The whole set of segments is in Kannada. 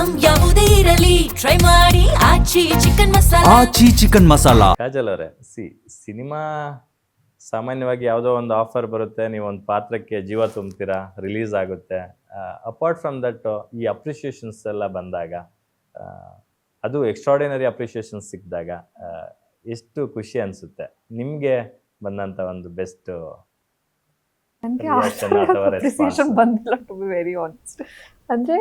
ಐಟಂ ಯಾವುದೇ ಇರಲಿ ಟ್ರೈ ಮಾಡಿ ಆಚಿ ಚಿಕನ್ ಮಸಾಲಾ. ಆಚಿ ಚಿಕನ್ ಮಸಾಲಾ. ಕಾಜಲ್ ಅವರೇ, ಸಿನಿಮಾ ಸಾಮಾನ್ಯವಾಗಿ ಯಾವುದೋ ಒಂದು ಆಫರ್ ಬರುತ್ತೆ, ನೀವು ಒಂದು ಪಾತ್ರಕ್ಕೆ ಜೀವ ತುಂಬ್ತೀರಾ, ರಿಲೀಸ್ ಆಗುತ್ತೆ. ಅಪಾರ್ಟ್ ಫ್ರಮ್ ದಟ್ ಈ ಅಪ್ರಿಷಿಯೇಷನ್ಸ್ ಎಲ್ಲ ಬಂದಾಗ, ಅದು ಎಕ್ಸ್ಟ್ರಾರ್ಡಿನರಿ ಅಪ್ರಿಷಿಯೇಷನ್ಸ್ ಸಿಕ್ಕಿದಾಗ ಎಷ್ಟು ಖುಷಿ ಅನಿಸುತ್ತೆ ನಿಮಗೆ? ಬಂದಂಥ ಒಂದು ಬೆಸ್ಟ್ ನನಗೆ ಅಪ್ರಿಸಿಯೇಷನ್ ಬಂದಿಲ್ಲ, ಟು ಬಿ ವೆರಿ ಆನೆಸ್ಟ್. ಅಂದರೆ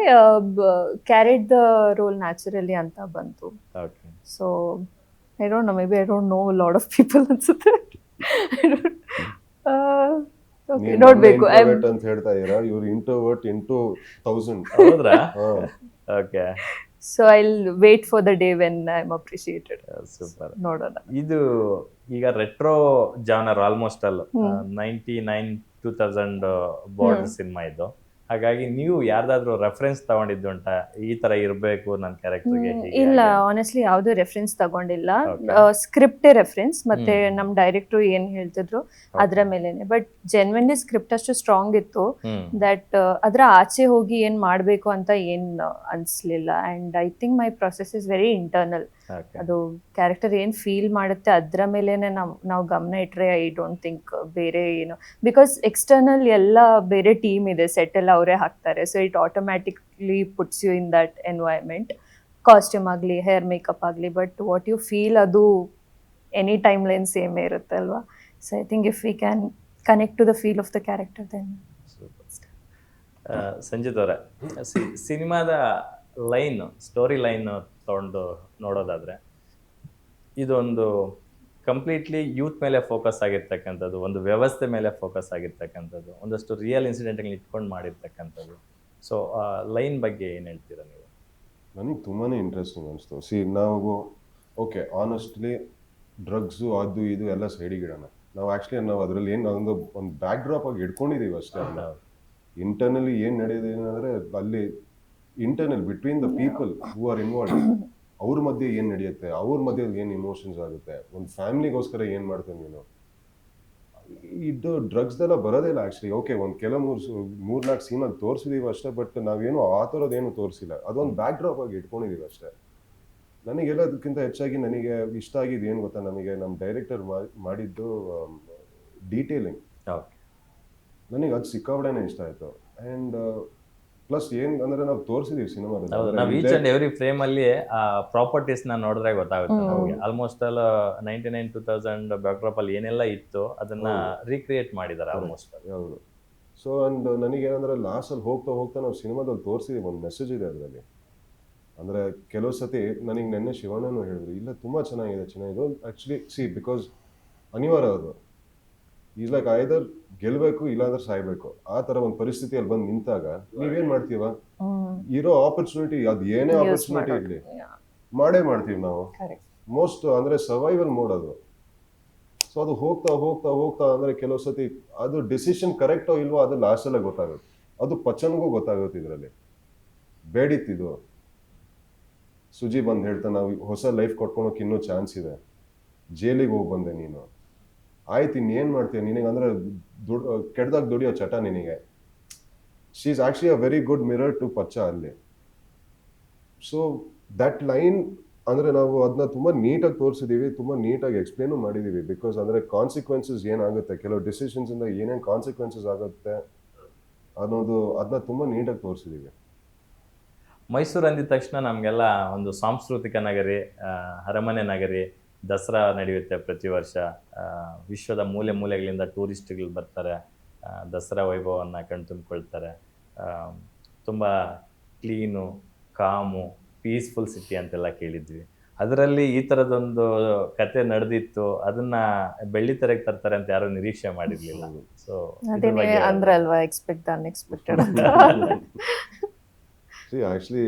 ಕ್ಯಾರೆಟ್ ದ ರೋಲ್ ನ್ಯಾಚುರಲಿ ಅಂತ ಬಂತು. Okay. So I don't know, may be I don't know lot of people ಅನ್ಸುತ್ತೆ. ನೋಡ್ಬೇಕು ಅಂತ ಹೇಳ್ತಾ ಇದ್ದೀರಾ, ಇವರು ಇಂಟ್ರೋವರ್ಟ್ ಇಂಟು 1000. ಹೌದ್ರಾ? Okay. So I wait for the day when I am appreciated. Super. ನೋಡೋಣ. ಇದು ಈಗ ರೆಟ್ರೋ ಜಾನರ್ ಆಲ್ಮೋಸ್ಟ್ ಅಲ್ 99-2000 ಬಾರ್ಡರ್ ಸಿನಿಮಾ ಇದು. ಹಾಗಾಗಿ ನೀವು ಯಾರ್ದಾದ್ರೂ ರೆಫರೆನ್ಸ್ ತಗೊಂಡಿದ್ದು ಉಂಟಾ, ಈ ತರ ಇರಬೇಕು ನನ್ನ ಕ್ಯಾರೆಕ್ಟರ್ಗೆ? ಇಲ್ಲ, ಆನೆಸ್ಟ್ಲಿ ಯಾವ್ದು ರೆಫರೆನ್ಸ್ ತಗೊಂಡಿಲ್ಲ. ಸ್ಕ್ರಿಪ್ಟೇ ರೆಫರೆನ್ಸ್, ಮತ್ತೆ ನಮ್ ಡೈರೆಕ್ಟ್ರು ಏನ್ ಹೇಳ್ತಿದ್ರು ಅದ್ರ ಮೇಲೆನೆ. ಬಟ್ ಜೆನ್ವನ್ಲಿ ಸ್ಕ್ರಿಪ್ಟ್ ಅಷ್ಟು ಸ್ಟ್ರಾಂಗ್ ಇತ್ತು ದಟ್ ಅದ್ರ ಆಚೆ ಹೋಗಿ ಏನ್ ಮಾಡ್ಬೇಕು ಅಂತ ಏನ್ ಅನ್ಸ್ಲಿಲ್ಲ. And I think my process is very internal. ಅದು ಕ್ಯಾರೆಕ್ಟರ್ ಏನ್ ಫೀಲ್ ಮಾಡುತ್ತೆ ಅದ್ರ ಮೇಲೆನೆ ನಾವು ಗಮನ ಇಟ್ರೆ ಐ ಡೋಂಟ್ ಥಿಂಕ್ ಬೇರೆ ಏನು, ಬಿಕಾಸ್ ಎಕ್ಸ್ಟರ್ನಲ್ ಎಲ್ಲ ಬೇರೆ ಟೀಮ್ ಇದೆ, ಸೆಟ್ ಎಲ್ಲ ಅವರೇ ಹಾಕ್ತಾರೆ. So it automatically puts you in that environment, costume ಆಗಲಿ, ಹೇರ್ ಮೇಕಪ್ ಆಗಲಿ. ಬಟ್ ವಾಟ್ ಯು ಫೀಲ್ ಅದು ಎನಿ ಟೈಮ್ ಲೈನ್ ಸೇಮ್ ಇರುತ್ತೆ ಅಲ್ವಾ. So I think if we can connect to the feel of the character then. Sanjith ಅವರೇ, ಸಿನಿಮಾದ ಲೈನ್, ಸ್ಟೋರಿ ಲೈನ್ ತಗೊಂಡು ನೋಡೋದಾದ್ರೆ, ಇದೊಂದು ಕಂಪ್ಲೀಟ್ಲಿ ಯೂತ್ ಮೇಲೆ ಫೋಕಸ್ ಆಗಿರ್ತಕ್ಕಂಥದ್ದು, ಒಂದು ವ್ಯವಸ್ಥೆ ಮೇಲೆ ಫೋಕಸ್ ಆಗಿರ್ತಕ್ಕಂಥದ್ದು, ಒಂದಷ್ಟು ರಿಯಲ್ ಇನ್ಸಿಡೆಂಟ್ಗಳನ್ನ ಇಟ್ಕೊಂಡು ಮಾಡಿರ್ತಕ್ಕಂಥದ್ದು. ಸೊ ಲೈನ್ ಬಗ್ಗೆ ಏನು ಹೇಳ್ತೀರಾ ನೀವು? ನನಗೆ ತುಂಬಾ ಇಂಟ್ರೆಸ್ಟಿಂಗ್ ಅನಿಸ್ತು. ನಾವು ಓಕೆ, ಆನೆಸ್ಟ್ಲಿ ಡ್ರಗ್ಸು ಅದು ಇದು ಎಲ್ಲ ಸೈಡಿಗೆ ಇಡೋಣ. ನಾವು ಅದರಲ್ಲಿ ಏನು ಒಂದು ಬ್ಯಾಕ್ ಡ್ರಾಪ್ ಆಗಿ ಇಟ್ಕೊಂಡಿದ್ದೀವಿ ಅಷ್ಟೇ. ಇಂಟರ್ನಲಿ ಏನು ನಡೆಯೋದು ಏನಂದರೆ, ಅಲ್ಲಿ internal between the people who are involve, ಅವ್ರ ಮಧ್ಯೆ ಏನು ನಡೆಯುತ್ತೆ, ಅವ್ರ ಮಧ್ಯೆ ಏನು ಇಮೋಷನ್ಸ್ ಆಗುತ್ತೆ, ಒಂದು ಫ್ಯಾಮಿಲಿಗೋಸ್ಕರ ಏನು ಮಾಡ್ತೇನೆ ನೀನು. ಇದು ಡ್ರಗ್ಸ್ದೆಲ್ಲ ಬರೋದೇ ಇಲ್ಲ ಆ್ಯಕ್ಚುಲಿ. ಓಕೆ, ಒಂದು ಮೂರ್ನಾಲ್ಕು ಸೀನಲ್ಲಿ ತೋರಿಸಿದೀವಿ ಅಷ್ಟೇ, ಬಟ್ ನಾವೇನು ಆ ಥರದ್ದೇನು ತೋರಿಸಿಲ್ಲ. ಅದೊಂದು ಬ್ಯಾಕ್ ಡ್ರಾಪ್ ಆಗಿ ಇಟ್ಕೊಂಡಿದ್ದೀವಿ ಅಷ್ಟೇ. ನನಗೆಲ್ಲದಕ್ಕಿಂತ ಹೆಚ್ಚಾಗಿ ನನಗೆ ಇಷ್ಟ ಆಗಿದ್ದು ಏನು ಗೊತ್ತಾ, ನಮಗೆ ನಮ್ಮ ಡೈರೆಕ್ಟರ್ ಮಾಡಿದ್ದು ಡೀಟೇಲಿಂಗ್. ನನಗೆ ಅದು ಸಿಕ್ಕಾಬಡೇನೆ ಇಷ್ಟ ಆಯಿತು. ಆ್ಯಂಡ್ ಪ್ಲಸ್ ಏನ್ ಅಂದ್ರೆ ನಾವು ತೋರಿಸಿದೀವಿ ಸಿನಿಮಾದಲ್ಲಿ, ನಾವು ಈಚ್ ಅಂಡ್ ಎವ್ರಿ ಫ್ರೇಮ್ ಅಲ್ಲಿ ಪ್ರಾಪರ್ಟೀಸ್ ನ ನೋಡಿದ್ರೆ ಗೊತ್ತಾಗುತ್ತೆ ನಮಗೆ. ಆಲ್ಮೋಸ್ಟ್ ಆಲ್ 99-2000 ಬ್ಯಾಕ್ಡ್ರಾಪ್ ಅಲ್ಲಿ ಏನೆಲ್ಲ ಇತ್ತು ಅದನ್ನ ರೀಕ್ರಿಯೇಟ್ ಮಾಡಿದ್ದಾರೆ ಆಲ್ಮೋಸ್ಟ್. ಹೌದು. ಸೊ ಅಂಡ್ ನನಗೇನಂದ್ರೆ ಲಾಸ್ಟ್ ಅಲ್ಲಿ ಹೋಗ್ತಾ ಹೋಗ್ತಾ ನಾವು ಸಿನಿಮಾದಲ್ಲಿ ತೋರಿಸಿದೀವಿ, ಒಂದು ಮೆಸೇಜ್ ಇದೆ ಅದರಲ್ಲಿ. ಅಂದ್ರೆ ಕೆಲವು ಸತಿ ನನಗೆ ನೆನ್ನೆ ಶಿವಣ್ಣನು ಹೇಳಿದ್ರು, ಇಲ್ಲ ತುಂಬಾ ಚೆನ್ನಾಗಿದೆ ಆಕ್ಚುಲಿ. ಬಿಕಾಸ್ ಅನಿವಾರ್ಯ ಅದು. ಈಸ್ ಲೈಕ್ ಐದರ್ ಗೆಲ್ಬೇಕು ಇಲ್ಲಾಂದ್ರೆ ಸಾಯ್ಬೇಕು, ಆ ತರ ಒಂದು ಪರಿಸ್ಥಿತಿಯಲ್ಲಿ ಬಂದು ನಿಂತಾಗ ನೀವೇನ್ ಮಾಡ್ತೀವ, ಇರೋ ಆಪರ್ಚುನಿಟಿ, ಅದು ಏನೇ ಆಪರ್ಚುನಿಟಿ ಇರಲಿ ಮಾಡೇ ಮಾಡ್ತೀವಿ ನಾವು. ಮೋಸ್ಟ್ ಅಂದ್ರೆ ಸರ್ವೈವಲ್ ಮೋಡ್ ಅದು. ಸೊ ಅದು ಹೋಗ್ತಾ ಹೋಗ್ತಾ ಹೋಗ್ತಾ ಅಂದ್ರೆ ಕೆಲವು ಸತಿ ಅದು ಡಿಸಿಷನ್ ಕರೆಕ್ಟೋ ಇಲ್ವೋ ಅದು ಲಾಸ್ಟ್ ಅಲ್ಲೇ ಗೊತ್ತಾಗುತ್ತೆ. ಅದು ಪಚನ್ಗೂ ಗೊತ್ತಾಗುತ್ತೆ. ಇದರಲ್ಲಿ ಬೇಡಿತ್ತಿದು ಸುಜಿ ಬಂದು ಹೇಳ್ತಾ, ನಾವು ಹೊಸ ಲೈಫ್ ಕೊಟ್ಕೊಳಕ್ ಇನ್ನೂ ಚಾನ್ಸ್ ಇದೆ, ಜೈಲಿಗೆ ಹೋಗಿ ಬಂದೆ ನೀನು, ಆಯ್ತು ಇನ್ನೇನ್ ಮಾಡ್ತೀಯ ನಿನಗೆ, ಅಂದ್ರೆ ಕೆಡ್ದಾಗ ದುಡಿಯೋ ಚಟ ನಿನಗೆ. She is actually a very good mirror to Pachcha ಅಲ್ಲಿ. ಸೊ ದಟ್ ಲೈನ್ ಅಂದ್ರೆ ನಾವು ಅದನ್ನ ತುಂಬಾ ನೀಟಾಗಿ ತೋರಿಸಿದೀವಿ, ತುಂಬಾ ನೀಟಾಗಿ ಎಕ್ಸ್ಪ್ಲೇನು ಮಾಡಿದೀವಿ. ಬಿಕಾಸ್ ಅಂದ್ರೆ ಕಾನ್ಸಿಕ್ವೆನ್ಸಸ್ ಏನಾಗುತ್ತೆ, ಕೆಲವು ಡಿಸಿಷನ್ಸ್ ಇಂದ ಏನೇನು ಕಾನ್ಸಿಕ್ವೆನ್ಸಸ್ ಆಗುತ್ತೆ ಅನ್ನೋದು ಅದನ್ನ ತುಂಬಾ ನೀಟಾಗಿ ತೋರಿಸಿದೀವಿ. ಮೈಸೂರು ಅಂದಿದ ತಕ್ಷಣ ನಮಗೆಲ್ಲ ಒಂದು ಸಾಂಸ್ಕೃತಿಕ ನಗರಿ, ಅರಮನೆ ನಗರಿ, ದಸರಾ ನಡೆಯುತ್ತೆ ಪ್ರತಿ ವರ್ಷ. ವಿಶ್ವದ ಮೂಲೆ ಮೂಲೆಗಳಿಂದ ಟೂರಿಸ್ಟ್ಗಳು ಬರ್ತಾರೆ, ದಸರಾ ವೈಭವವನ್ನು ಕಣ್ತುಂಬಿಕೊಳ್ತಾರೆ. ತುಂಬ ಕ್ಲೀನು, ಕಾಮು, ಪೀಸ್ಫುಲ್ ಸಿಟಿ ಅಂತೆಲ್ಲ ಕೇಳಿದ್ವಿ. ಅದರಲ್ಲಿ ಈ ಥರದೊಂದು ಕತೆ ನಡೆದಿತ್ತು, ಅದನ್ನ ಬೆಳ್ಳಿ ತೆರೆಗೆ ತರ್ತಾರೆ ಅಂತ ಯಾರು ನಿರೀಕ್ಷೆ ಮಾಡಿರ್ಲಿಲ್ಲ. ಸೊ ಅಂದ್ರಲ್ವಾ, ಎಕ್ಸ್ಪೆಕ್ಟ್ ಅನ್ಎಕ್ಸ್ಪೆಕ್ಟೆಡ್ ಅಂತ. ಆಕ್ಚುಲಿ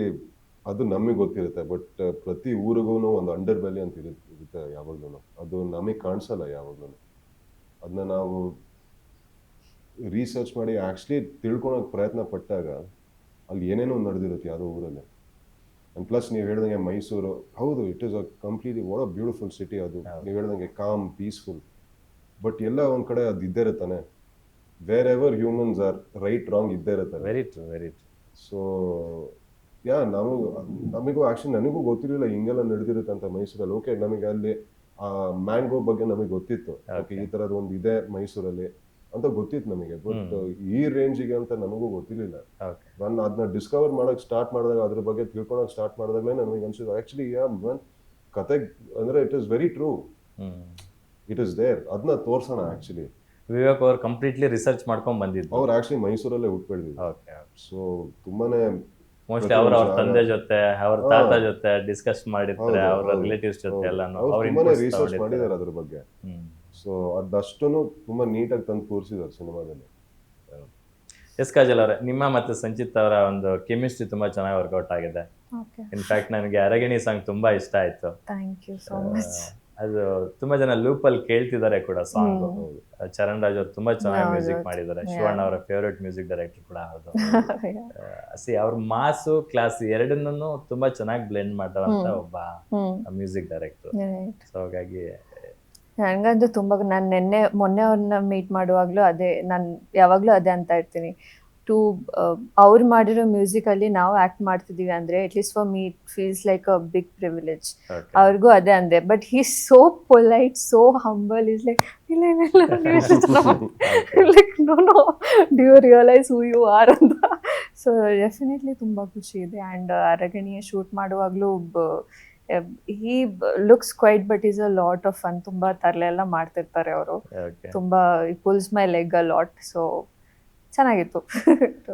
ಅದು ನಮಗೆ ಗೊತ್ತಿರುತ್ತೆ, ಬಟ್ ಪ್ರತಿ ಊರಿಗೂ ಒಂದು ಅಂಡರ್ ಬೆಲಿ ಅಂತ ಇರುತ್ತೆ ಯಾವಾಗ್ಲೂ. ಅದು ನಮಗೆ ಕಾಣಿಸಲ್ಲ ಯಾವಾಗ್ಲೂ. ಅದನ್ನ ನಾವು ರಿಸರ್ಚ್ ಮಾಡಿ ಆಕ್ಚುಲಿ ತಿಳ್ಕೊಳಕ್ ಪ್ರಯತ್ನ ಪಟ್ಟಾಗ ಅಲ್ಲಿ ಏನೇನೋ ನಡೆದಿರುತ್ತೆ ಯಾವುದೋ ಊರಲ್ಲಿ. ಅಂಡ್ ಪ್ಲಸ್ ನೀವು ಹೇಳ್ದಂಗೆ ಮೈಸೂರು, ಹೌದು, it is a completely what a beautiful city. ಅದು ನೀವು ಹೇಳ್ದಂಗೆ ಕಾಮ್, ಪೀಸ್ಫುಲ್. ಬಟ್ ಎಲ್ಲ ಒಂದ್ ಕಡೆ ಅದು ಇದ್ದೇ ಇರುತ್ತಾನೆ. Wherever humans are, right wrong ಇದ್ದೇ ಇರುತ್ತೆ. Very true, very true. So yeah ನಮಗೂ ಆಕ್ಚುಲಿ ನನಗೂ ಗೊತ್ತಿರಲಿಲ್ಲ ಹಿಂಗೆಲ್ಲ ನಡೆದಿರುತ್ತೆ ಅಂತ ಮೈಸೂರಲ್ಲಿ. ಓಕೆ, ನಮಗೆ ಅಲ್ಲಿ ಮ್ಯಾಂಗೋ ಬಗ್ಗೆ ನಮಗೆ ಗೊತ್ತಿತ್ತು, ಓಕೆ ಈ ತರದ್ ಒಂದು ಇದೆ ಮೈಸೂರಲ್ಲಿ ಅಂತ ಗೊತ್ತಿತ್ತು ನಮಗೆ. ಬಟ್ ಈ ರೇಂಜಿಗೆ ಅಂತ ನಮಗೂ ಗೊತ್ತಿರಲಿಲ್ಲ. ಓಕೆ ನಾನು ಅದನ್ನ ಡಿಸ್ಕವರ್ ಮಾಡಕ್ ಸ್ಟಾರ್ಟ್ ಮಾಡಿದಾಗ, ಅದ್ರ ಬಗ್ಗೆ ತಿಳ್ಕೊಳಕ್ ಸ್ಟಾರ್ಟ್ ಮಾಡಿದಾಗಲೇ ನನಗೆ ಅನ್ಸಿದ್ದು ಆಕ್ಚುಲಿ ಕತೆ ಅಂದ್ರೆ it is very true, it is there, ಅದನ್ನ ತೋರ್ಸೋಣ. ಆಕ್ಚುಲಿ ವಿವೇಕ್ ಅವ್ರು ಕಂಪ್ಲೀಟ್ಲಿ ರಿಸರ್ಚ್ ಮಾಡ್ಕೊಂಡ್ ಬಂದಿದ್ದು. ಅವ್ರು ಆಕ್ಚುಲಿ ಮೈಸೂರಲ್ಲೇ ಹುಟ್ಬಿಡ್ದಿದ್ದು. ಓಕೆ ಸೊ ತುಂಬಾನೇ ಮೋಸ್ಟ್ಲಿ ಅವ್ರ ತಂದೆ ಜೊತೆ ಅವ್ರ ತಾತ ಜೊತೆ ಡಿಸ್ಕಸ್ ಮಾಡಿರ್ತಾರೆ, ಅವ್ರ ರಿಲೇಟಿವ್ಸ್ ಜೊತೆ ಎಲ್ಲಾನು ಅವ್ರು ಅವ್ರ ತುಂಬಾನೇ ರಿಸರ್ಚ್ ಮಾಡಿದ್ದಾರೆ ಅದ್ರ ಬಗ್ಗೆ. ಹ್ಮ್ ಸೊ ಅದಷ್ಟನ್ನು ತುಂಬಾ ನೀಟಾಗಿ ತಂದು ತೋರಿಸಿದ್ದಾರೆ ಸಿನಿಮಾದಲ್ಲಿ. ಎಸ್ ಕಾಜಲ್ ಅವರೇ, ನಿಮ್ಮ ಮತ್ತೆ ಸಂಚಿತ್ ಅವರ ಒಂದು ಕೆಮಿಸ್ಟ್ರಿ ತುಂಬಾ ಚೆನ್ನಾಗಿ ವರ್ಕೌಟ್ ಆಗಿದೆ. ಓಕೆ, ಇನ್ಫ್ಯಾಕ್ಟ್ ನನಗೆ ಅರಗಿಣಿ ಸಾಂಗ್ ತುಂಬಾ ಇಷ್ಟ ಆಯ್ತು. Thank you so much. ಅದು ತುಂಬಾ ಜನ ಲೂಪ್ ಅಲ್ಲಿ ಕೇಳ್ತಿದ್ದಾರೆ ಕೂಡ ಸಾಂಗ್. ಚರಣ್ ರಾಜ್ ಅವ್ರು ತುಂಬಾ ಚೆನ್ನಾಗಿ ಮ್ಯೂಸಿಕ್ ಮಾಡಿದ್ದಾರೆ. ಶಿವಣ್ಣ ಅವರ ಫೇವರೇಟ್ ಮ್ಯೂಸಿಕ್ ಡೈರೆಕ್ಟರ್ ಕೂಡ ಹೌದು. ಅವ್ರ ಮಾಸು ಕ್ಲಾಸ್ ಎರಡನ್ನೂ ತುಂಬಾ ಚೆನ್ನಾಗಿ ಬ್ಲೆಂಡ್ ಮಾಡುವಂತ ಒಬ್ಬ ಮ್ಯೂಸಿಕ್ ಡೈರೆಕ್ಟರ್. ಸೊ ಹಾಗಾಗಿ ನನಗಂತೂ ತುಂಬ, ನಾನು ಮೊನ್ನೆ ಅವ್ರನ್ನ ಮೀಟ್ ಮಾಡುವಾಗಲೂ ಅದೇ, ನಾನು ಯಾವಾಗಲೂ ಅದೇ ಅಂತ ಇರ್ತೀನಿ, ಅವ್ರು ಮಾಡಿರೋ ಮ್ಯೂಸಿಕಲ್ಲಿ ನಾವು ಆ್ಯಕ್ಟ್ ಮಾಡ್ತಿದ್ದೀವಿ ಅಂದರೆ at least for me it feels like a big privilege. ಅವ್ರಿಗೂ ಅದೇ ಅಂದೆ. But he so polite, so humble, is like like no do you realise who you are ಅಂತ. ಸೊ ಡೆಫಿನೆಟ್ಲಿ ತುಂಬ ಖುಷಿ ಇದೆ. ಆ್ಯಂಡ್ ಅರಗಣಿಯ ಶೂಟ್ ಮಾಡುವಾಗಲೂ he looks quiet but is a lot of fun. ತುಂಬ ತರಲೆ ಎಲ್ಲ ಮಾಡ್ತಿರ್ತಾರೆ ಅವರು. ತುಂಬ pulls my leg a lot. So ಚೆನ್ನಾಗಿತ್ತು.